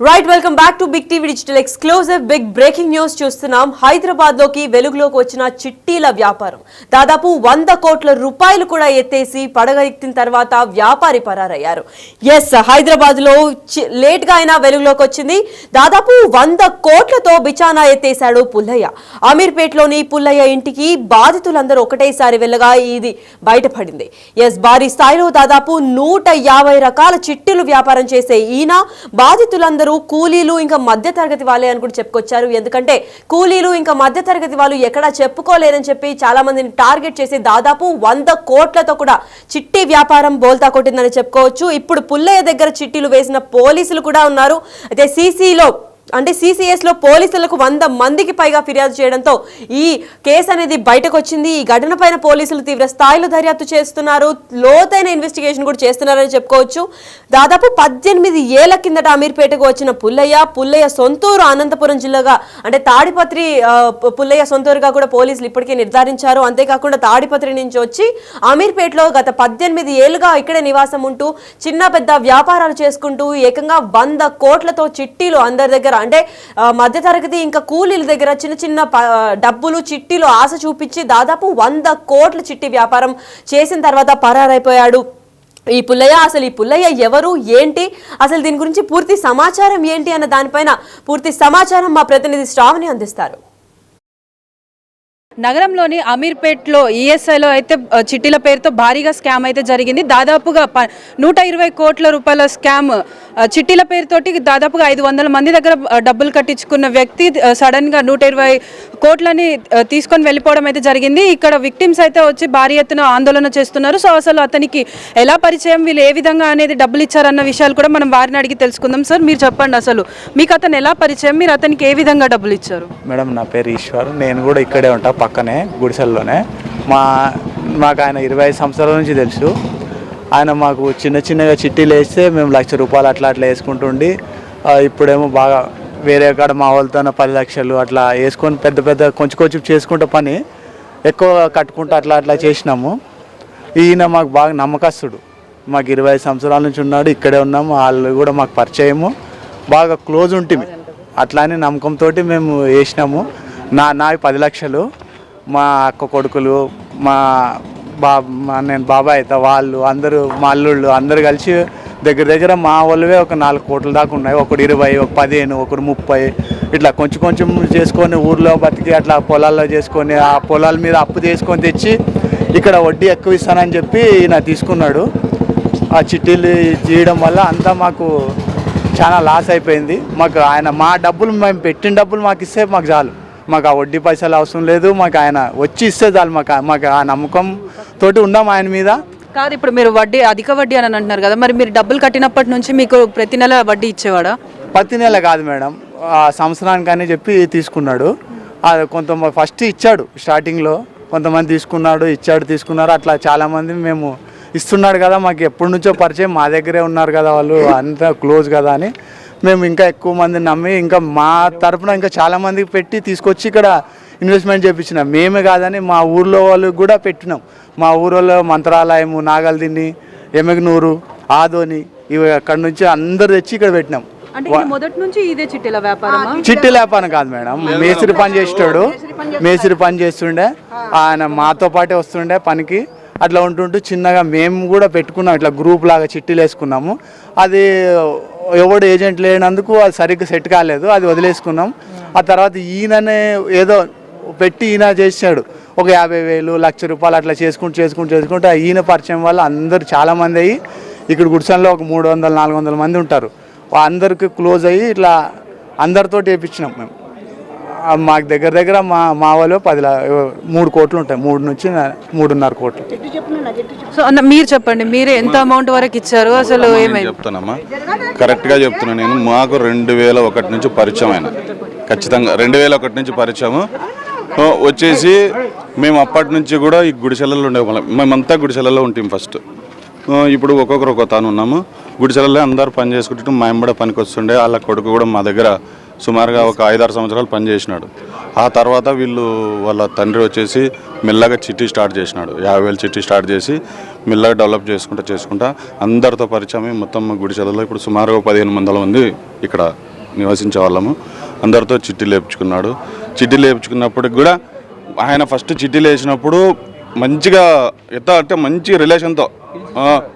Right welcome back to Big TV digital exclusive big breaking news చూస్తున్నాం. హైదరాబాద్ లోకి వెలుగులోకి వచ్చిన చిట్టీల వ్యాపారం దాదాపు 100 కోట్ల రూపాయలు కూడా ఎత్తేసి పడగెత్తిన తర్వాత వ్యాపారి పరారయ్యారు. ఎస్, హైదరాబాద్ లో లేట్ గా అయినా వెలుగులోకి వచ్చింది. దాదాపు 100 కోట్లతో బిచానా ఎత్తేశాడు పుల్లయ్య. అమీర్పేటలోని పుల్లయ్య ఇంటికి బాధితులందరూ ఒకటేసారి వెళ్ళగా ఇది బయటపడింది. ఎస్, భారీ స్థాయిలో దాదాపు 150 రకాల చిట్టీలు వ్యాపారం చేసే ఈయన బాధితులందరూ కూలీలు ఇంకా మధ్య తరగతి వాళ్ళే అని కూడా చెప్పుకొచ్చారు. ఎందుకంటే కూలీలు ఇంకా మధ్య తరగతి వాళ్ళు ఎక్కడా చెప్పుకోలేరని చెప్పి చాలా మందిని టార్గెట్ చేసి దాదాపు 100 కోట్లతో కూడా చిట్టి వ్యాపారం బోల్తా కొట్టిందని చెప్పుకోవచ్చు. ఇప్పుడు పుల్లయ్య దగ్గర చిట్టీలు వేసిన పోలీసులు కూడా ఉన్నారు. అయితే సిసిఎస్ లో పోలీసులకు 100 మందికి పైగా ఫిర్యాదు చేయడంతో ఈ కేసు అనేది బయటకు వచ్చింది. ఈ ఘటన పైన పోలీసులు తీవ్ర స్థాయిలో దర్యాప్తు చేస్తున్నారు, లోతైన ఇన్వెస్టిగేషన్ కూడా చేస్తున్నారని చెప్పుకోవచ్చు. దాదాపు 18 ఏళ్ల కిందట అమీర్పేటకు వచ్చిన పుల్లయ్య సొంతూరు అనంతపురం జిల్లాగా అంటే తాడిపత్రి పుల్లయ్య సొంతూరుగా కూడా పోలీసులు ఇప్పటికే నిర్ధారించారు. అంతేకాకుండా తాడిపత్రి నుంచి వచ్చి అమీర్పేటలో గత 18 ఏళ్లుగా ఇక్కడే నివాసం ఉంటూ చిన్న పెద్ద వ్యాపారాలు చేసుకుంటూ ఏకంగా 100 కోట్లతో చిట్టీలు అందరి దగ్గర అంటే మధ్యతరగతి ఇంకా కూలీల దగ్గర చిన్న చిన్న డబ్బులు చిట్టీలు ఆశ చూపించి దాదాపు 100 కోట్ల చిట్టి వ్యాపారం చేసిన తర్వాత పరారైపోయాడు ఈ పుల్లయ్య ఎవరు ఏంటి, అసలు దీని గురించి పూర్తి సమాచారం ఏంటి అన్న దానిపైన పూర్తి సమాచారం మా ప్రతినిధి శ్రావణి అందిస్తారు. నగరంలోని అమీర్పేట్లో ఈఎస్ఐలో అయితే చిట్టీల పేరుతో భారీగా స్కామ్ అయితే జరిగింది. దాదాపుగా 120 కోట్ల రూపాయల స్కామ్ చిట్టీల పేరుతోటి దాదాపుగా 500 మంది దగ్గర డబ్బులు కట్టించుకున్న వ్యక్తి సడన్గా 120 కోట్లని తీసుకొని వెళ్ళిపోవడం అయితే జరిగింది. ఇక్కడ విక్టిమ్స్ అయితే వచ్చి భారీ ఎత్తున ఆందోళన చేస్తున్నారు. సో అసలు అతనికి ఎలా పరిచయం, వీళ్ళు ఏ విధంగా అనేది డబ్బులు ఇచ్చారన్న విషయాలు కూడా మనం వారిని అడిగి తెలుసుకుందాం. సార్, మీరు చెప్పండి, అసలు మీకు అతను ఎలా పరిచయం, మీరు అతనికి ఏ విధంగా డబ్బులు ఇచ్చారు? మేడం, నా పేరు ఈశ్వర్, నేను కూడా ఇక్కడే ఉంటా, పక్కనే గుడిసెల్లోనే. మాకు ఆయన 25 సంవత్సరాల నుంచి తెలుసు. ఆయన మాకు చిన్నగా చిట్టీలు వేస్తే మేము ₹1,00,000 అట్లా వేసుకుంటుండి, ఇప్పుడేమో బాగా వేరే కాడ మా వాళ్ళతో 10 లక్షలు అట్లా వేసుకొని పెద్ద కొంచెం చేసుకుంటే పని ఎక్కువ కట్టుకుంటూ అట్లా చేసినాము. ఈయన మాకు బాగా నమ్మకస్తుడు, మాకు 25 సంవత్సరాల నుంచి ఉన్నాడు, ఇక్కడే ఉన్నాము. వాళ్ళు కూడా మాకు పరిచయము, బాగా క్లోజ్ ఉంటుంది. అట్లా అని నమ్మకంతో మేము వేసినాము. నావి 10 లక్షలు, మా అక్క కొడుకులు, నేను బాబాయ్ అయితే వాళ్ళు అందరూ, మా అల్లుళ్ళు అందరూ కలిసి దగ్గర మా వాళ్ళవే ఒక 4 కోట్ల దాకా ఉన్నాయి. ఒకడు 20, ఒక 15, ఒకడు 30 ఇట్లా కొంచెం చేసుకొని ఊర్లో బతికి అట్లా పొలాల్లో చేసుకొని ఆ పొలాల మీద అప్పు చేసుకొని తెచ్చి ఇక్కడ వడ్డీ ఎక్కువ ఇస్తానని చెప్పి ఈయన తీసుకున్నాడు. ఆ చిట్టీలు చేయడం వల్ల అంతా మాకు చాలా లాస్ అయిపోయింది. మాకు ఆయన మా డబ్బులు, మేము పెట్టిన డబ్బులు మాకు ఇస్తే మాకు చాలు, మాకు ఆ వడ్డీ పైసలు అవసరం లేదు. మాకు ఆయన వచ్చి ఇస్తే చాలు. మాకు ఆ నమ్మకం తోటి ఉన్నాం ఆయన మీద. కాదు, ఇప్పుడు మీరు అధిక వడ్డీ అని అంటున్నారు కదా, మరి మీరు డబ్బులు కట్టినప్పటి నుంచి మీకు ప్రతి నెల వడ్డీ ఇచ్చేవాడా? ప్రతి నెల కాదు మేడం, సంవత్సరానికి అని చెప్పి తీసుకున్నాడు. కొంతమంది ఫస్ట్ ఇచ్చాడు, స్టార్టింగ్లో కొంతమంది తీసుకున్నారు. అట్లా చాలామంది మేము ఇస్తున్నాడు కదా, మాకు ఎప్పటి నుంచో పరిచయం, మా దగ్గరే ఉన్నారు కదా వాళ్ళు, అంతా క్లోజ్ కదా అని మేము ఇంకా ఎక్కువ మందిని నమ్మి ఇంకా మా తరపున ఇంకా చాలామందికి పెట్టి తీసుకొచ్చి ఇక్కడ ఇన్వెస్ట్మెంట్ చేయించినాం. మేమే కాదని మా ఊర్లో వాళ్ళకి కూడా పెట్టినాం. మా ఊరిలో మంత్రాలయము, నాగల్దిన్ని, ఎమ్మెగనూరు, ఆదోని ఇవి అక్కడి నుంచి అందరు తెచ్చి ఇక్కడ పెట్టినాం. మొదటి నుంచి ఇదే చిట్టీల వ్యాపారం? చిట్టీల వ్యాపారం కాదు మేడం, మేస్త్రి పని చేస్తుండే. ఆయన మాతో పాటే వస్తుండే పనికి. అట్లా ఉంటుంటూ చిన్నగా మేము కూడా పెట్టుకున్నాం, ఇట్లా గ్రూప్ లాగా చిట్టీలు వేసుకున్నాము. అది ఎవడు ఏజెంట్ లేనందుకు అది సరిగ్గా సెట్ కాలేదు, అది వదిలేసుకున్నాం. ఆ తర్వాత ఈయననే ఏదో పెట్టి ఈయన చేసాడు, ఒక 50,000, ₹1,00,000 అట్లా చేసుకుంటూ ఈయన పరిచయం వల్ల అందరు చాలామంది అయ్యి ఇక్కడ గుడిసెల్లో ఒక 300-400 మంది ఉంటారు. అందరికి క్లోజ్ అయ్యి ఇట్లా అందరితో వేయించినాం మేము. మాకు దగ్గర మా వాళ్ళు 3 కోట్లు ఉంటాయి, 3 నుంచి 3.5 కోట్లు. సో అన్న, మీరు చెప్పండి, మీరు ఎంత అమౌంట్ వరకు ఇచ్చారు, అసలు ఏమైంది? చెప్తానమ్మా, కరెక్ట్గా చెప్తున్నా నేను. మాకు 2001 నుంచి పరిచయం అయినా, ఖచ్చితంగా 2001 నుంచి పరిచయము వచ్చేసి మేము అప్పటి నుంచి కూడా ఈ గుడిసెలలో ఉండేవాళ్ళం. మేమంతా గుడిసెలలో ఉంటాం ఫస్ట్. ఇప్పుడు ఒక్కొక్కరు ఒక తాను ఉన్నాము. గుడిసెలలో అందరూ పని చేసుకుంటూ మా ఎంబడ పనికి వస్తుండే. వాళ్ళ కొడుకు కూడా మా దగ్గర సుమారుగా ఒక 5-6 సంవత్సరాలు పనిచేసినాడు. ఆ తర్వాత వాళ్ళ తండ్రి వచ్చేసి మెల్లగా చిట్టి స్టార్ట్ చేసినాడు. 50,000 చిట్టి స్టార్ట్ చేసి మెల్లగా డెవలప్ చేసుకుంటా అందరితో పరిచయం మొత్తం గుడిసెలలో ఇప్పుడు సుమారు 1500 మంది ఇక్కడ నివసించే వాళ్ళము. అందరితో చిట్టీలు వేయించుకున్నాడు. చిట్టీలు వేయించుకున్నప్పటికి కూడా ఆయన ఫస్ట్ చిట్టీలు వేసినప్పుడు మంచిగా ఎట్లా అంటే మంచి రిలేషన్తో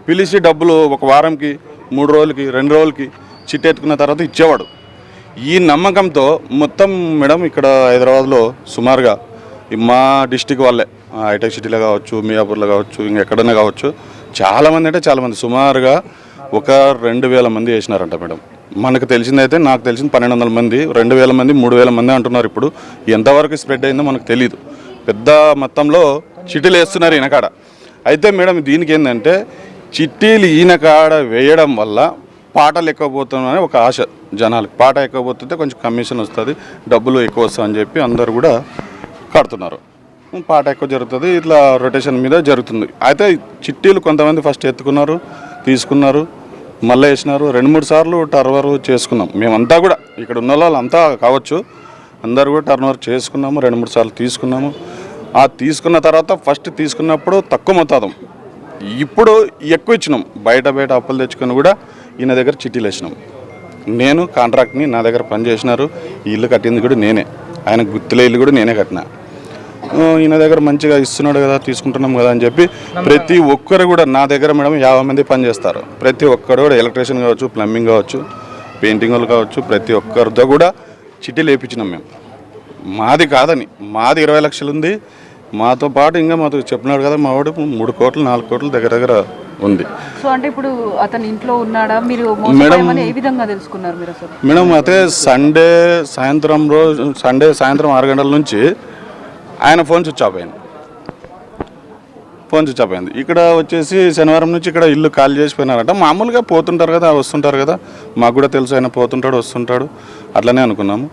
పిలిచి డబ్బులు ఒక వారంకి 3 రోజులకి 2 రోజులకి చిట్టి ఎత్తుకున్న తర్వాత ఇచ్చేవాడు. ఈ నమ్మకంతో మొత్తం మేడం ఇక్కడ హైదరాబాద్లో సుమారుగా మా డిస్టిక్ వాళ్ళే హైటెక్ సిటీలో కావచ్చు, మియాపూర్లో కావచ్చు, ఇంకెక్కడైనా కావచ్చు, చాలామంది అంటే చాలామంది సుమారుగా ఒక 2000 మంది వేసినారంట మేడం. మనకు తెలిసిందైతే నాకు తెలిసింది 1200 మంది, 2000 మంది, 3000 మంది అంటున్నారు. ఇప్పుడు ఎంతవరకు స్ప్రెడ్ అయిందో మనకు తెలియదు. పెద్ద మొత్తంలో చిట్టీలు వేస్తున్నారు ఈయన కాడ. అయితే మేడం దీనికి ఏంటంటే చిట్టీలు ఈయన కాడ వేయడం వల్ల పాటలు ఎక్కువ పోతున్నాయని ఒక ఆశ జనాలకు. పాట ఎక్కువ పోతుంటే కొంచెం కమిషన్ వస్తుంది, డబ్బులు ఎక్కువ వస్తుంది అని చెప్పి అందరు కూడా కడుతున్నారు. పాట ఎక్కువ జరుగుతుంది, ఇట్లా రొటేషన్ మీద జరుగుతుంది. అయితే చిట్టీలు కొంతమంది ఫస్ట్ ఎత్తుకున్నారు, తీసుకున్నారు, మళ్ళీ వేసినారు. 2-3 సార్లు టర్నోవర్ చేసుకున్నాం మేమంతా కూడా. ఇక్కడ ఉన్న వాళ్ళు అంతా కావచ్చు, అందరు కూడా టర్నోవర్ చేసుకున్నాము. 2-3 సార్లు తీసుకున్నాము. ఆ తీసుకున్న తర్వాత ఫస్ట్ తీసుకున్నప్పుడు తక్కువ మొత్తం, ఇప్పుడు ఎక్కువ ఇచ్చినాం. బయట అప్పులు తెచ్చుకొని కూడా ఈయన దగ్గర చిట్టీలు వేసినాం. నేను కాంట్రాక్ట్ని నా దగ్గర పని చేసినారు. ఈ ఇల్లు కట్టింది కూడా నేనే, ఆయన గుర్తులే ఇల్లు కూడా నేనే కట్టినా. ఈయన దగ్గర మంచిగా ఇస్తున్నాడు కదా, తీసుకుంటున్నాం కదా అని చెప్పి ప్రతి ఒక్కరు కూడా నా దగ్గర మేడం 50 మంది పని చేస్తారు. ప్రతి ఒక్కరు కూడా ఎలక్ట్రీషియన్ కావచ్చు, ప్లంబింగ్ కావచ్చు, పెయింటింగ్ వాళ్ళు కావచ్చు, ప్రతి ఒక్కరితో కూడా చిట్టీలు వేయించినాం మేము. మాది కాదని, మాది 20 లక్షలు ఉంది. మాతో పాటు ఇంకా మాతో చెప్పినాడు కదా మా వాడు 3 కోట్లు 4 కోట్లు దగ్గర ఉంది. సో అంటే ఇప్పుడు అతని ఇంట్లో ఉన్నాడా, మీరు మేడం ఏ విధంగా తెలుసుకున్నారు మీరు అసలు? మేడం అయితే సండే సాయంత్రం 6 గంటల నుంచి ఆయన ఫోన్ స్విచ్ ఆఫ్ అయింది. ఇక్కడ వచ్చేసి శనివారం నుంచి ఇక్కడ ఇల్లు ఖాళీ చేసిపోయినారట. మామూలుగా పోతుంటారు కదా, వస్తుంటారు కదా, మాకు కూడా తెలుసు ఆయన పోతుంటాడు వస్తుంటాడు, అట్లనే అనుకున్నాము.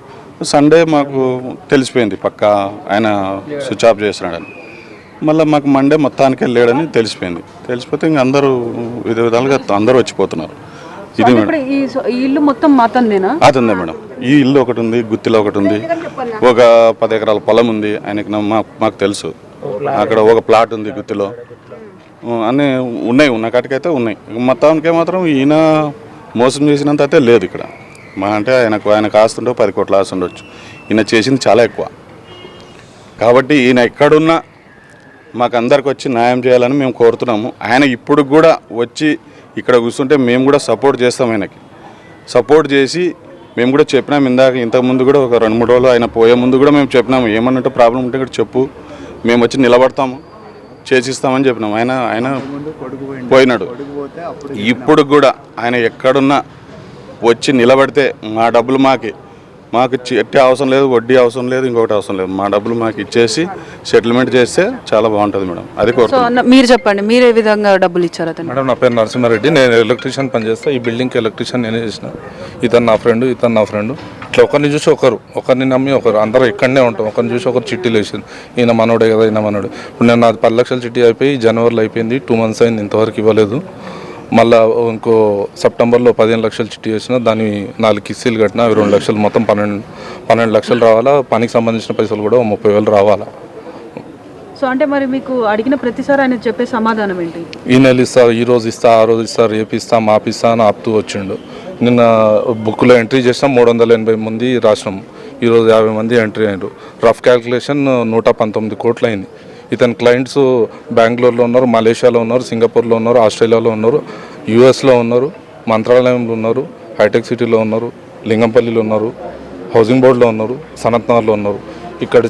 సండే మాకు తెలిసిపోయింది పక్కా ఆయన స్విచ్ ఆఫ్ చేస్తున్నాడని. మళ్ళీ మాకు మండే మొత్తానికి వెళ్ళాడని తెలిసిపోతే ఇంక అందరూ వివిధ విధాలుగా అందరూ వచ్చిపోతున్నారు. ఇది మేడం ఈ ఇల్లు మొత్తం అతనిదేనా? అతనిదే మేడం. ఈ ఇల్లు ఒకటి ఉంది, గుత్తిలో ఒకటి ఉంది, ఒక 10 ఎకరాల పొలం ఉంది ఆయనకి. మాకు తెలుసు అక్కడ ఒక ప్లాట్ ఉంది గుత్తిలో, అన్నీ ఉన్న కాటికైతే ఉన్నాయి. మొత్తానికే మాత్రం ఈయన మోసం చేసినంత అయితే లేదు ఇక్కడ. మా అంటే ఆయనకు ఆస్తుండో 10 కోట్ల ఆస్తి ఉండొచ్చు. ఈయన చేసింది చాలా ఎక్కువ. కాబట్టి ఈయన ఎక్కడున్నా మాకు అందరికి వచ్చి న్యాయం చేయాలని మేము కోరుతున్నాము. ఆయన ఇప్పుడు కూడా వచ్చి ఇక్కడ కూర్చుంటే మేము కూడా సపోర్ట్ చేస్తాం. ఆయనకి సపోర్ట్ చేసి మేము కూడా చెప్పినాము. ఇంతకుముందు కూడా ఒక 2-3 రోజులు ఆయన పోయే ముందు కూడా మేము చెప్పినాము, ఏమన్నట్టు ప్రాబ్లం ఉంటే ఇక్కడ చెప్పు, మేము వచ్చి నిలబడతాము, చేసిస్తామని చెప్పినాము. ఆయన పోయినాడు. ఇప్పుడు కూడా ఆయన ఎక్కడున్నా వచ్చి నిలబడితే మా డబ్బులు మాకు చెట్టే అవసరం లేదు, వడ్డీ అవసరం లేదు, ఇంకొకటి అవసరం లేదు. మా డబ్బులు మాకు ఇచ్చేసి సెటిల్మెంట్ చేస్తే చాలా బాగుంటుంది మేడం. అది కోరుతున్నాను. మీరు చెప్పండి, మీరు ఏ విధంగా డబ్బులు ఇచ్చారు అతను? మేడం నా పేరు నరసింహారెడ్డి, నేను ఎలక్ట్రీషియన్ పనిచేస్తాను. ఈ బిల్డింగ్కి ఎలక్ట్రీషియన్ నేనే చేసిన. ఇతను నా ఫ్రెండ్ ఇట్లా ఒకరిని చూసి ఒకరిని నమ్మి అందరూ ఇక్కడనే ఉంటాం. ఒకరిని చూసి ఒకరు చిట్టీలు వేసింది. ఈయన మనోడే కదా, ఈయన మనోడు. ఇప్పుడు నేను నాది 10 లక్షల చిట్టి అయిపోయి జనవరిలో అయిపోయింది. 2 months అయింది, ఇంతవరకు ఇవ్వలేదు. మళ్ళీ ఇంకో సెప్టెంబర్లో 15 లక్షలు చిట్టి వేసిన, దాన్ని 4 కిస్తీలు కట్టిన, అవి 2 లక్షలు, మొత్తం 12 లక్షలు రావాలా. పనికి సంబంధించిన పైసలు కూడా 30,000 రావాలా. సో అంటే మరి మీకు అడిగిన ప్రతిసారి ఆయన చెప్పే సమాధానం ఏంటి? ఈ నెల ఇస్తా, ఈ రోజు ఇస్తా, ఆ రోజు ఇస్తా, రేపు ఇస్తా, మాపిస్తా అని ఆపుతూ వచ్చిండు. నిన్న బుక్లో ఎంట్రీ చేసినాం, 380 మంది రాసినాం. ఈరోజు 50 మంది ఎంట్రీ అయ్యారు. రఫ్ క్యాల్కులేషన్ 119 కోట్లు అయింది. ఇతని క్లయింట్స్ బెంగళూరులో ఉన్నారు, మలేషియాలో ఉన్నారు, సింగపూర్లో ఉన్నారు, ఆస్ట్రేలియాలో ఉన్నారు, యూఎస్లో ఉన్నారు, మంత్రాలయంలో ఉన్నారు, హైటెక్ సిటీలో ఉన్నారు, లింగంపల్లిలో ఉన్నారు, హౌసింగ్ బోర్డులో ఉన్నారు, సనత్ నగర్లో ఉన్నారు. ఇక్కడ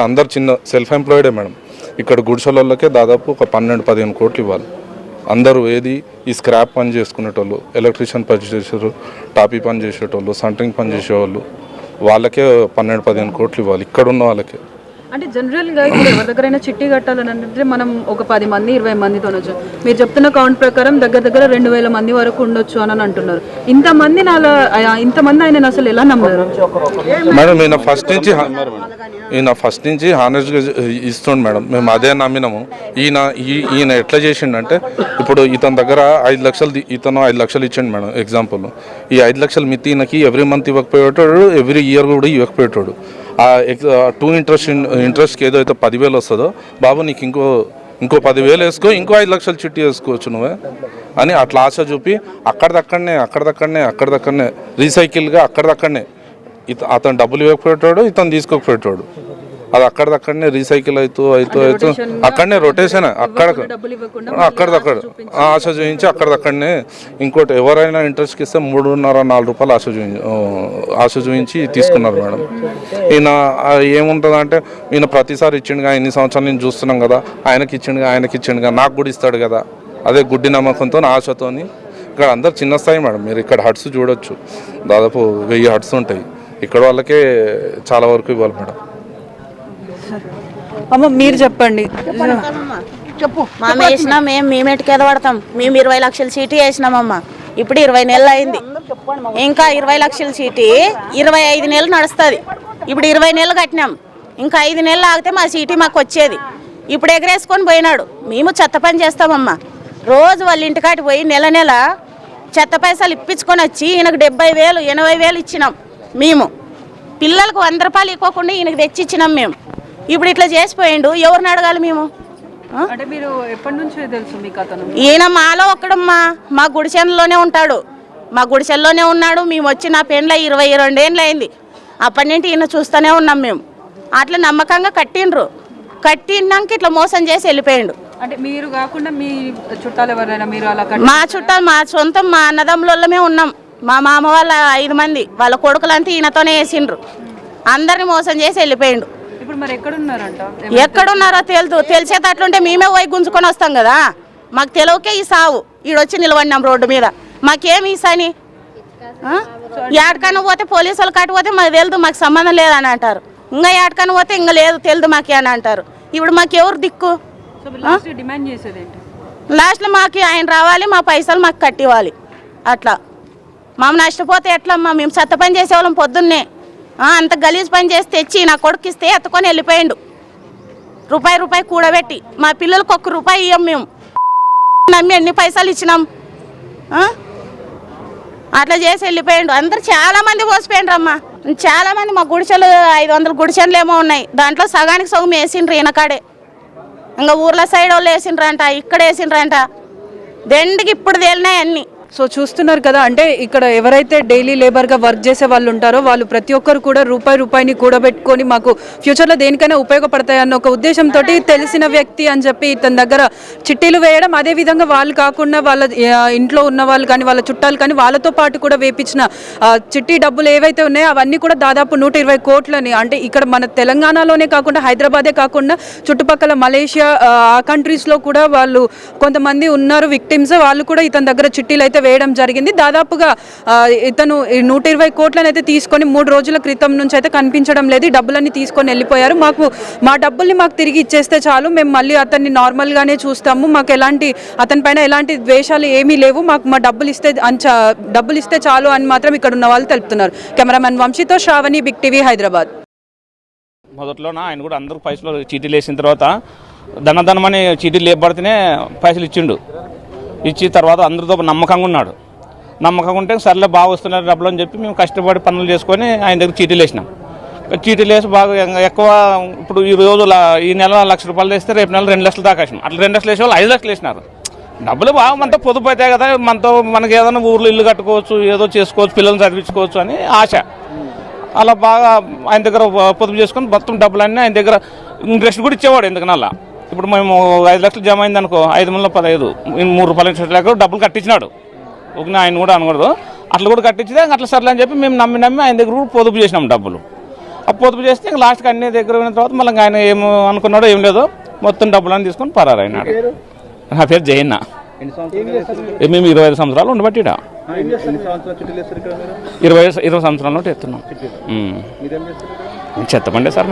అందరు చిన్న సెల్ఫ్ ఎంప్లాయిడే మేడం. ఇక్కడ గుడిసెలకే దాదాపు ఒక 12-15 కోట్లు ఇవ్వాలి. అందరూ ఈ స్క్రాప్ పని చేసుకునేటోళ్ళు, ఎలక్ట్రీషియన్ పని చేసేవాళ్ళు, టాపీ పని చేసేటోళ్ళు, సెంటరింగ్ పని చేసేవాళ్ళు, వాళ్ళకే 12-15 కోట్లు ఇవ్వాలి ఇక్కడ ఉన్న వాళ్ళకే. అంటే జనరల్గా ఇప్పుడు ఎవరి దగ్గరైనా చిట్టి కట్టాలని అంటే మనం ఒక 10 మంది 20 మందితో వచ్చు. మీరు చెప్తున్న కౌంట్ ప్రకారం దగ్గర 2000 మంది వరకు ఉండొచ్చు అని అంటున్నారు. ఇంతమంది ఆయన అసలు ఎలా నమ్మారు మేడం? ఈయన ఫస్ట్ నుంచి హానెస్ట్గా ఇస్తుండు మేడం. మేము అదే నమ్మినాము. ఈయన ఎట్లా చేసిండంటే, ఇప్పుడు ఇతని దగ్గర 5 లక్షలు, ఇతను 5 లక్షలు ఇచ్చిండు మేడం. ఎగ్జాంపుల్, ఈ 5 లక్షలు మిత్తి ఈయనకి ఎవ్రీ మంత్ ఇవ్వకపోయేటాడు, ఎవ్రీ ఇయర్ కూడా ఇవ్వకపోయేటాడు. ఆ 2 ఇంట్రెస్ట్కి ఏదైతే 10,000 వస్తుందో, బాబు నీకు ఇంకో ఇంకో 10,000 వేసుకో, ఇంకో 5 లక్షల చిట్టి వేసుకోవచ్చు నువ్వే అని అట్లా ఆశ చూపి అక్కడిదక్కడనే రీసైకిల్గా అక్కడిదక్కడనే అతను డబ్బులు ఇవ్వకపోయేటాడు, ఇతను తీసుకోకపోయేటాడు. అది అక్కడిదక్కడనే రీసైకిల్ అవుతూ అక్కడనే రొటేషన్ అక్కడిదక్కడ ఆశ చూపించి అక్కడిదక్కడనే. ఇంకోటి ఎవరైనా ఇంట్రెస్ట్కి ఇస్తే 3.5-4 రూపాయలు ఆశ చూపించి తీసుకున్నారు మేడం. ఈయన ఏముంటుందంటే ఈయన ప్రతిసారి ఇచ్చిండుగా, ఇన్ని సంవత్సరాలు నేను చూస్తున్నాం కదా, ఆయనకి ఇచ్చిండుగా నాకు కూడా ఇస్తాడు కదా, అదే గుడ్డి నమ్మకంతో ఆశతోని. ఇక్కడ అందరు చిన్న స్థాయి మేడం. మీరు ఇక్కడ హట్స్ చూడొచ్చు, దాదాపు 1000 హట్స్ ఉంటాయి. ఇక్కడ వాళ్ళకే చాలా వరకు ఇవ్వాలి మేడం. అమ్మ మీరు చెప్పండి. చెప్పు. మేము వేసినాం, మేమేటికి ఎదవడతాం. మేము 20 లక్షల చీటీ వేసినామమ్మ. ఇప్పుడు 20 నెలలు అయింది. ఇంకా 20 లక్షల చీటీ 25 నెలలు నడుస్తుంది. ఇప్పుడు 20 నెలలు కట్టినాం. ఇంకా 5 నెలలు ఆగితే మా చీటీ మాకు వచ్చేది. ఇప్పుడు ఎగరేసుకొని పోయినాడు. మేము చెత్త పని చేస్తామమ్మా. రోజు వాళ్ళ ఇంటికాటి పోయి నెల చెత్త పైసలు ఇప్పించుకొని వచ్చి ఈయనకు 70,000 80,000 ఇచ్చినాం. మేము పిల్లలకు 100 రూపాయలు ఇవ్వకుండా ఈయనకు తెచ్చి ఇచ్చినాం. మేము ఇప్పుడు ఇట్లా చేసిపోయిండు, ఎవరిని అడగాలి మేము? అంటే మీరు ఎప్పటి నుంచో తెలుసు మీకు అతను? ఈయన మాలో ఒక్కడమ్మా, మా గుడిసెల్లోనే ఉంటాడు. మా గుడిసెల్లోనే ఉన్నాడు. మేము వచ్చి నా పెండ్ల 22 ఏళ్ళు అయింది. అప్పటి నుండి ఈయన చూస్తూనే ఉన్నాం మేము. అట్లా నమ్మకంగా కట్టినాక ఇట్లా మోసం చేసి వెళ్ళిపోయిండు. అంటే మీరు కాకుండా మీ చుట్టాలు ఎవరైనా మీరు అలా మా చుట్టాలు మా సొంతం మా అన్నదమ్ములమే ఉన్నాం. మా మామ వాళ్ళ 5 మంది వాళ్ళ కొడుకులంతా ఈయనతోనే వేసిండ్రు. అందరిని మోసం చేసి వెళ్ళిపోయిండు. ఇప్పుడు మరి ఎక్కడున్నారంట? ఎక్కడున్నారో తెలిసేటట్లుంటే మేమే పోయి గుంజుకొని వస్తాం కదా. మాకు తెలియకే ఈ సావు. ఈడొచ్చి నిలబడినాం రోడ్డు మీద. మాకేమి ఈ సని ఏడకన్నా పోతే పోలీసు వాళ్ళు కట్టిపోతే మాకు తెలియదు, మాకు సంబంధం లేదని అంటారు. ఇంకా ఏడకన్నా పోతే ఇంకా లేదు తెలియదు మాకే అని అంటారు. ఇప్పుడు మాకు ఎవరు దిక్కు? డిమాండ్ చేసేది ఏంటి? లాస్ట్లో మాకు ఆయన రావాలి, మా పైసలు మాకు కట్టివ్వాలి. అట్లా మేము నష్టపోతే ఎట్లమ్మా? మేము చెత్త పని చేసేవాళ్ళం పొద్దున్నే. అంత గలీజ్ పని చేసి తెచ్చి నా కొడుకు ఇస్తే ఎత్తుకొని వెళ్ళిపోయిండు. రూపాయి కూడబెట్టి మా పిల్లలకు 1 రూపాయి ఇవ్వం. మేము నమ్మి ఎన్ని పైసలు ఇచ్చినాం? అట్లా చేసి వెళ్ళిపోయిండు. అందరు చాలా మంది పోసిపోయిండ్రు అమ్మ. చాలా మంది మా గుడిసెలు 500 గుడిసెలు ఏమో ఉన్నాయి. దాంట్లో సగానికి సగం వేసిండ్రు ఈయనకాడే. ఇంకా ఊర్ల సైడ్ వాళ్ళు వేసిండ్రంట, ఇక్కడ వేసిండ్రంట. దెండికి ఇప్పుడు తేలినాయి అన్నీ. సో చూస్తున్నారు కదా, అంటే ఇక్కడ ఎవరైతే డైలీ లేబర్గా వర్క్ చేసే వాళ్ళు ఉంటారో వాళ్ళు ప్రతి ఒక్కరు కూడా రూపాయిని కూడబెట్టుకొని మాకు ఫ్యూచర్లో దేనికైనా ఉపయోగపడతాయి అన్న ఒక ఉద్దేశంతో తెలిసిన వ్యక్తి అని చెప్పి ఇతని దగ్గర చిట్టీలు వేయడం, అదేవిధంగా వాళ్ళు కాకుండా వాళ్ళ ఇంట్లో ఉన్న వాళ్ళు కానీ వాళ్ళ చుట్టాలు కానీ వాళ్ళతో పాటు కూడా వేపించిన చిట్టి డబ్బులు ఏవైతే ఉన్నాయో అవన్నీ కూడా దాదాపు 120 కోట్లని. అంటే ఇక్కడ మన తెలంగాణలోనే కాకుండా హైదరాబాదే కాకుండా చుట్టుపక్కల మలేషియా ఆ కంట్రీస్లో కూడా వాళ్ళు కొంతమంది ఉన్నారు విక్టిమ్స్. వాళ్ళు కూడా ఇతని దగ్గర చిట్టీలు అయితే వేయడం జరిగింది. దాదాపుగా ఇతను 120 కోట్లను అయితే తీసుకొని 3 రోజుల క్రితం నుంచి అయితే కనిపించడం లేదు. డబ్బులన్నీ తీసుకొని వెళ్ళిపోయారు. మా డబ్బుల్ని మాకు తిరిగి ఇచ్చేస్తే చాలు, మేము మళ్ళీ అతన్ని నార్మల్గానే చూస్తాము, మాకు అతని పైన ఎలాంటి ద్వేషాలు ఏమీ లేవు, మాకు మా డబ్బులు ఇస్తే చాలు అని మాత్రం ఇక్కడ ఉన్న వాళ్ళు తెలుపుతున్నారు. కెమెరామెన్ వంశీతో శ్రావణి, బిగ్ టీవీ, హైదరాబాద్. మొదట్లోన ఆయన కూడా అందరూ పైసలు చీటీలు వేసిన తర్వాత ధనధనమని చీటీలు లేపబడితేనే పైసలు ఇచ్చిండు. ఇచ్చి తర్వాత అందరితో నమ్మకంగా ఉన్నాడు. నమ్మకంగా ఉంటే సర్లే బాగా వస్తున్నారు డబ్బులు అని చెప్పి మేము కష్టపడి పనులు చేసుకొని ఆయన దగ్గర చీటీలు వేసినాం. చీటీలు వేసి బాగా ఎక్కువ ఇప్పుడు ఈ రోజు ఈ నెల 1 లక్ష రూపాయలు వేస్తే రేపు నెల 2 లక్షలు దాకా వేసినాం. అట్లా 2 లక్షలు వేసే వాళ్ళు 5 లక్షలు వేసినారు. డబ్బులు బాగా మనతో పొదుపు అవుతాయి కదా, మనకి ఏదైనా ఊర్లో ఇల్లు కట్టుకోవచ్చు, ఏదో చేసుకోవచ్చు, పిల్లల్ని చదివించుకోవచ్చు అని ఆశ. అలా బాగా ఆయన దగ్గర పొదుపు చేసుకొని మొత్తం డబ్బులన్నీ ఆయన దగ్గర ఇంట్రెస్ట్ కూడా ఇచ్చేవాడు. ఎందుకనల్లా ఇప్పుడు మేము 5 లక్షలు జమ అయింది అనుకో, 5 మందిలో 15 3 రూపాయలు ఇంట్రెస్ట్ లేక డబ్బులు కట్టించినాడు. ఒక ఆయన కూడా అనకూడదు, అట్లా కూడా కట్టించితే అట్లా సర్లే అని చెప్పి మేము నమ్మి ఆయన దగ్గర కూడా పొదుపు చేసినాం డబ్బులు. ఆ పొదుపు చేస్తే ఇంకా లాస్ట్కి అన్ని దగ్గర అయిన తర్వాత మళ్ళీ ఆయన ఏం అనుకున్నాడో ఏం లేదో మొత్తం డబ్బులన్నీ తీసుకొని పరారైనాడు. నా పేరు జయన్న. మేము 25 సంవత్సరాలు ఉండబట్టి 20 సంవత్సరాల నుండి ఎత్తున్నాం. చెత్తబండే సార్,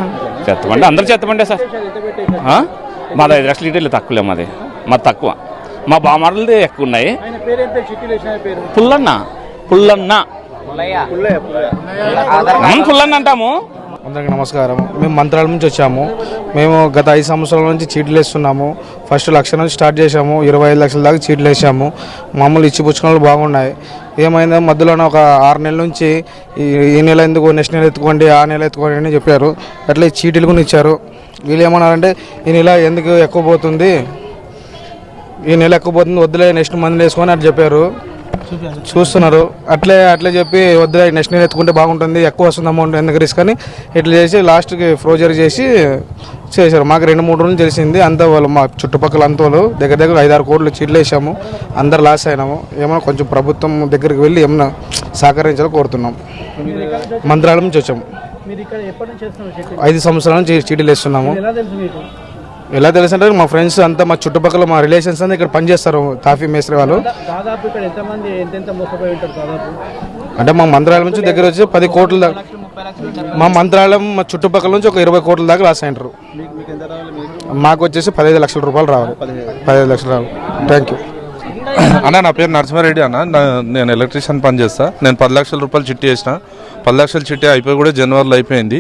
చెత్తబండే అందరూ చెత్తబండే సార్. మాది 5 లక్షల లీటర్లు తక్కువలే, మాది తక్కువ. మా బామారులది ఎక్కువ ఉన్నాయి. పుల్లన్న అంటాము. అందరికీ నమస్కారం. మేము మంత్రాల నుంచి వచ్చాము. మేము గత 5 సంవత్సరాల నుంచి చీట్లు వేస్తున్నాము. ఫస్ట్ 1,00,000 నుంచి స్టార్ట్ చేసాము. 25 లక్షల దాకా చీట్లు వేసాము. మామూలు ఇచ్చిపుచ్చుకున్నలు బాగున్నాయి. ఏమైందో మధ్యలోనే ఒక 6 నెలల నుంచి ఈ నెల ఎందుకు, నెక్స్ట్ నెల ఎత్తుకోండి, ఆ నెల ఎత్తుకోండి అని చెప్పారు. అట్లా చీటీలు కూడా ఇచ్చారు. వీళ్ళు ఏమన్నారంటే ఈ నెల ఎందుకు ఎక్కువ పోతుంది, ఈ నెల ఎక్కువ పోతుంది, వద్దులే నెక్స్ట్ మందులు వేసుకొని అని చెప్పారు. చూస్తున్నారు. అట్లే చెప్పి వద్దులే నెక్స్ట్ నెల ఎత్తుకుంటే బాగుంటుంది, ఎక్కువ వస్తుంది అమౌంట్ ఎందుకు రిస్క్ అని ఇట్లా చేసి లాస్ట్కి ఫ్రోజర్ చేశారు. మాకు 2-3 రోజులు తెలిసింది. అంతా వాళ్ళు మా చుట్టుపక్కల అంతా వాళ్ళు దగ్గర 5-6 కోట్లు చీట్లు వేసాము. అందరు లాస్ అయినాము. ఏమైనా కొంచెం ప్రభుత్వం దగ్గరికి వెళ్ళి ఏమైనా సహకరించాలని కోరుతున్నాం. మంత్రాలయం నుంచి వచ్చాము. 5 సంవత్సరాల నుంచి చీటీలు వేస్తున్నాము. ఎలా తెలుసు అంటే మా ఫ్రెండ్స్ అంతా, మా చుట్టుపక్కల మా రిలేషన్స్ అంతా ఇక్కడ పనిచేస్తారు. కాఫీ మేస్త్రి వాళ్ళు. అంటే మా మంత్రాలయం నుంచి దగ్గర వచ్చి 10 కోట్ల దాకా, మా మంత్రాలయం మా చుట్టుపక్కల నుంచి ఒక 20 కోట్ల దాకా లాస్ అయ్యారు. మాకు వచ్చేసి 15 లక్షల రూపాయలు రావాలి. 15 లక్షలు రావాలి. థ్యాంక్ యూ అన్న. నా పేరు నరసింహారెడ్డి అన్న. నేను ఎలక్ట్రీషియన్ పని చేస్తా. నేను 10 లక్షల రూపాయలు చిట్టి వేసిన. 10 లక్షల చిట్టి అయిపోయి కూడా జనవరిలో అయిపోయింది.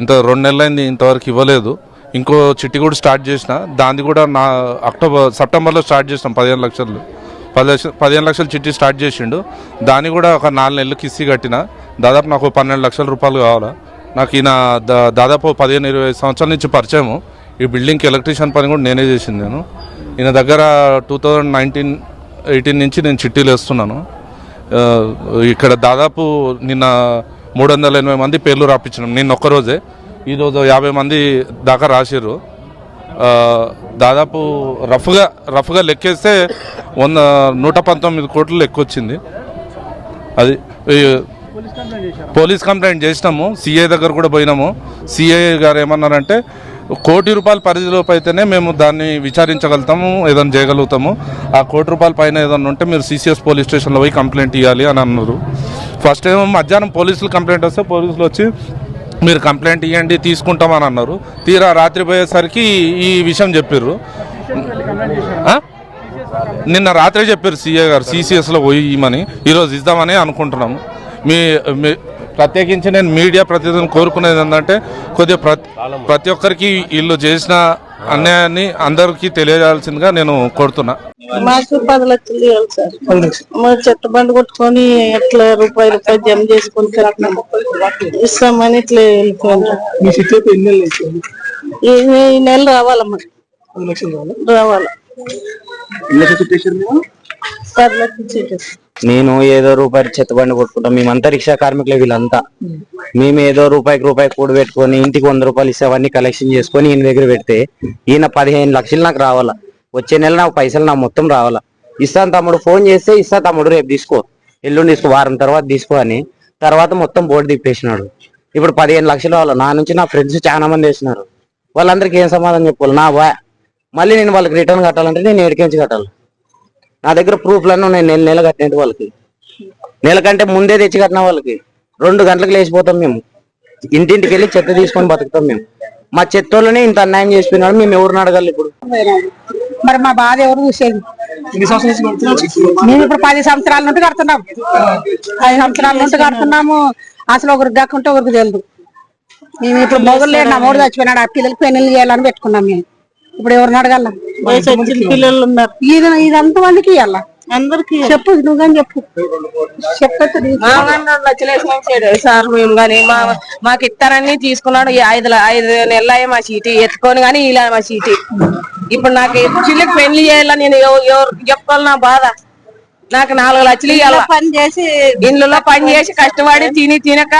ఇంత 2 నెలలు అయింది, ఇంతవరకు ఇవ్వలేదు. ఇంకో చిట్టి కూడా స్టార్ట్ చేసిన. దాన్ని కూడా సెప్టెంబర్లో స్టార్ట్ చేసినాం. 15 లక్షల చిట్టి స్టార్ట్ చేసిండు. దాన్ని కూడా ఒక 4 నెలలు కిస్తీ కట్టిన. దాదాపు నాకు 12 లక్షల రూపాయలు కావాలా. నాకు ఈయన దాదాపు 15-20 సంవత్సరాల నుంచి పరిచయము. ఈ బిల్డింగ్కి ఎలక్ట్రీషియన్ పని కూడా నేనే చేసింది. నేను ఈయన దగ్గర 2019-18 నుంచి నేను చిట్టీలు వేస్తున్నాను. ఇక్కడ దాదాపు నిన్న 380 మంది పేర్లు రాపించినాం. నిన్న ఒక్కరోజే. ఈరోజు 50 మంది దాకా రాసిర్రు. దాదాపు రఫ్గా లెక్కేస్తే 119 కోట్లు లెక్క వచ్చింది. అది పోలీస్ కంప్లైంట్ చేసినాము. సిఐ దగ్గర కూడా పోయినాము. సిఐ గారు ఏమన్నారంటే 1 కోటి రూపాయల పరిధిలోపు అయితేనే మేము దాన్ని విచారించగలుగుతాము, ఏదైనా చేయగలుగుతాము. ఆ 1 కోటి రూపాయల పైన ఏదైనా ఉంటే మీరు సిసిఎస్ పోలీస్ స్టేషన్లో పోయి కంప్లైంట్ ఇవ్వాలి అని అన్నారు. ఫస్ట్ ఏమో మధ్యాహ్నం పోలీసులు కంప్లైంట్ వస్తే పోలీసులు వచ్చి మీరు కంప్లైంట్ ఇవ్వండి తీసుకుంటామని అన్నారు. తీరా రాత్రి పోయేసరికి ఈ విషయం చెప్పారు. నిన్న రాత్రే చెప్పారు సిఏ గారు సిసిఎస్లో పోయి ఇవ్వమని. ఈరోజు ఇద్దామని అనుకుంటున్నాము. మీ ప్రత్యేకించి నేను మీడియా ప్రతినిధులను కోరుకునేది ఏంటంటే కొద్దిగా ప్రతి ఒక్కరికి వీళ్ళు చేసిన అన్యాయాన్ని అందరికీ తెలియజేయాల్సిందిగా నేను కోరుతున్నా. మాకు 10 లక్షలు ఇవ్వాలి సార్. మా చెత్త బండి కొట్టుకొని ఎట్లా రూపాయి జమ చేసుకొని ఇస్తామని ఇట్లా వెళ్ళిపోయాను. ఈ నెల రావాలమ్మా, రావాలి. 10 లక్షలు చీటీ. నేను ఏదో రూపాయి చెత్తబండి కొట్టుకుంటాం. మేమంతా రిక్షా కార్మికులే. వీళ్ళంతా మేము ఏదో రూపాయి కూడి పెట్టుకొని ఇంటికి 100 రూపాయలు ఇస్తావన్నీ కలెక్షన్ చేసుకొని ఈయన దగ్గర పెడితే ఈయన 15 లక్షలు నాకు రావాలా. వచ్చే నెల నాకు పైసలు నా మొత్తం రావాలా. ఇస్తాను తమ్ముడు, ఫోన్ చేస్తే ఇస్తా తమ్ముడు, రేపు తీసుకో, ఎల్లుండి తీసుకో, వారం తర్వాత తీసుకో అని తర్వాత మొత్తం బోర్డు తిప్పేసినాడు. ఇప్పుడు 15 లక్షలు రావాలా. నా నుంచి నా ఫ్రెండ్స్ చాలా మంది వేసినారు. వాళ్ళందరికీ ఏం సమాధానం చెప్పాలి? నా మళ్ళీ నేను వాళ్ళకి రిటర్న్ కట్టాలంటే నేను ఏడికించి కట్టాలి. నా దగ్గర ప్రూఫ్లన్నీ ఉన్నాయి. నెల కట్టినట్టు వాళ్ళకి, నెల కంటే ముందే తెచ్చి కట్టిన వాళ్ళకి 2 గంటలకు లేచిపోతాం. మేము ఇంటింటికి వెళ్ళి చెత్త తీసుకొని బతుకుతాం. మేము మా చెత్తోళ్ళనే ఇంత అన్యాయం చేసిపోయినాడు. మేము ఎవరిని అడగాలి ఇప్పుడు? మరి మా బాధ ఎవరు చూసేది? మేము ఇప్పుడు 10 సంవత్సరాల నుండి కడుతున్నాం. 5 సంవత్సరాల నుండి కడుతున్నాము. అసలు ఒకరికి కాకుంటే ఒకరికి తెలియదు. మేము ఇప్పుడు మొగలు లేడు, నా మూడు చచ్చిపోయినాడు. ఆ పిల్లలకి పెళ్లి చేయాలని పెట్టుకున్నాం. మేము ఇప్పుడు ఎవరిని అడగాల? పిల్లలు ఉన్నారు. ఇది అంత మందికి ఇవ్వాల, అందరికి చెప్పు. నువ్వు కానీ చెప్పు. సార్ మేము కానీ మాకు ఇస్తారని తీసుకున్నాడు. 5 నెలలు మా చీటీ ఎత్తుకొని కానీ ఇలా మా చీటీ. ఇప్పుడు నాకు చిల్లికి పెళ్లి చేయాలని నేను ఎవరికి చెప్పుకోవాలి? నా బాధ. నాకు 4 లక్షలు ఇవ్వాలి. పని చేసి ఇళ్ళలో పని చేసి కష్టపడి తినక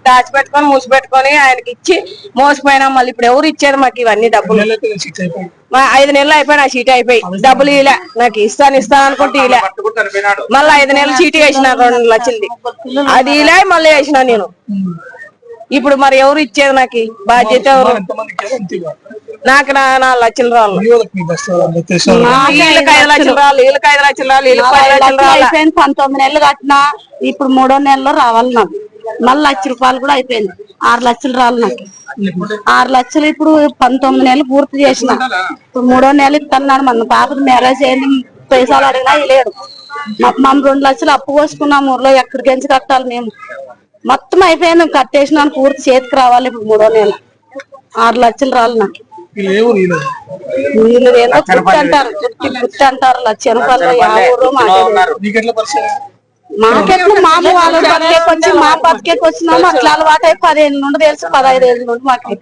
దాచిపెట్టుకొని మూసిపెట్టుకొని ఆయనకి ఇచ్చి మోసపోయినా. మళ్ళీ ఇప్పుడు ఎవరు ఇచ్చేది మాకు ఇవన్నీ డబ్బులు? 5 నెలలు అయిపోయి నా చీటీ అయిపోయి డబ్బులు ఇలా నాకు ఇస్తాను అనుకుంటే ఇలా మళ్ళీ 5 నెలలు చీటీ వేసిన 2 లక్షలది. అది ఇలా మళ్ళీ వేసిన నేను. ఇప్పుడు మరి ఎవరు ఇచ్చేది నాకు? బాధ్యత ఎవరు? నాకు 4 లక్షలు రాళ్ళు. వీళ్ళకి 5 లక్షలు రాళ్ళు, వీళ్ళకి 5 లక్షలు రాళ్ళు, వీళ్ళకి 10 లక్షలు రాళ్ళు. 19 నెలలు కట్టినా ఇప్పుడు 3వ నెలలో రావాలి నాకు. మళ్ళీ 1 లక్ష రూపాయలు కూడా అయిపోయింది. 6 లక్షలు రాళ్ళు నాకు. 6 లక్షలు ఇప్పుడు 19 నెలలు పూర్తి చేసిన. ఇప్పుడు 3వ నెల ఇస్తున్నాడు. మన పాపకి మ్యారేజ్ అయింది. పైసలు అడిగినా లేడు. మనం 2 లక్షలు అప్పు కోసుకున్నాం. ఊర్లో ఎక్కడికి కట్టాలి మేము? మొత్తం అయిపోయింది కట్టేసినాను పూర్తి చేతికి రావాలి ఇప్పుడు 3వ నెల 6 లక్షలు రాలి నాకు వీళ్ళు ఏదో గుర్తు అంటారు గుర్తు అంటారు 1,00,000 రూపాయలు ఎవరు మాకెట్లు మామూలు వాళ్ళ బతికేకి వచ్చి మా బతికేకి వచ్చినాము అట్లా అలవాటు 15 నుండి తెలుసు 15 ఏళ్ళ నుండి మాకు